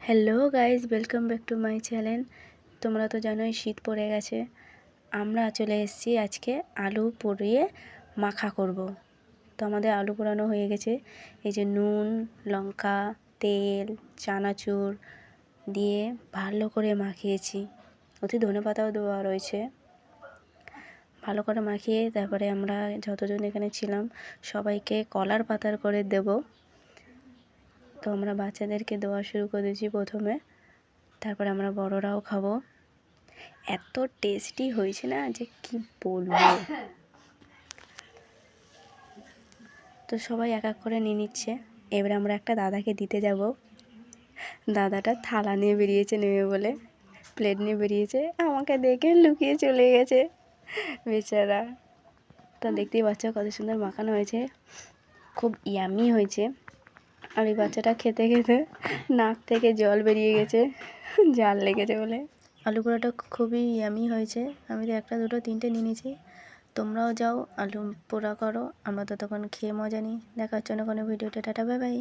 Hello guys, welcome back to my channel. তোমরা তো জানোই শীত পড়ে গেছে। আমরা চলে এসেছি আজকে আলু পুড়িয়ে মাখা করব। তো আমাদের আলু পোড়ানো হয়ে গেছে। এই যে নুন, লঙ্কা, তেল, চানাচুর দিয়ে ভালো করে মাখিয়েছি। ওতে ধনেপাতাও দেওয়া রয়েছে। ভালো করে মাখিয়ে তারপরে আমরা যতজন এখানে ছিলাম সবাইকে কলার পাতার করে দেব। তো আমরা বাচ্চাদেরকে দেওয়া শুরু করে দিয়েছি প্রথমে, তারপরে আমরা বড়রাও খাবো। এত টেস্টি হয়েছে না যে কি বলবো। তো সবাই এক এক করে নিয়ে নিচ্ছে। এবারে আমরা একটা দাদাকে দিতে যাব। দাদাটা থালা নিয়ে বেরিয়েছে, নেবে বলে প্লেট নিয়ে বেরিয়েছে, আমাকে দেখে লুকিয়ে চলে গেছে বেচারা। তো দেখতেই পাচ্ছ কত সুন্দর মাখানো হয়েছে, খুব ইয়ামি হয়েছে। আর এই বাচ্চাটা খেতে খেতে নাক থেকে জল বেরিয়ে গেছে, জাল লেগেছে বলে। আলু পোড়াটা খুবই ইয়ামি হয়েছে। আমি তো একটা দুটো তিনটে নিয়ে নিয়েছি। তোমরাও যাও আলু পোড়া করো, আমরা ততক্ষণ খেয়ে মজা নিই। দেখা হচ্ছে না কোনো ভিডিওতে। Tata, bye bye.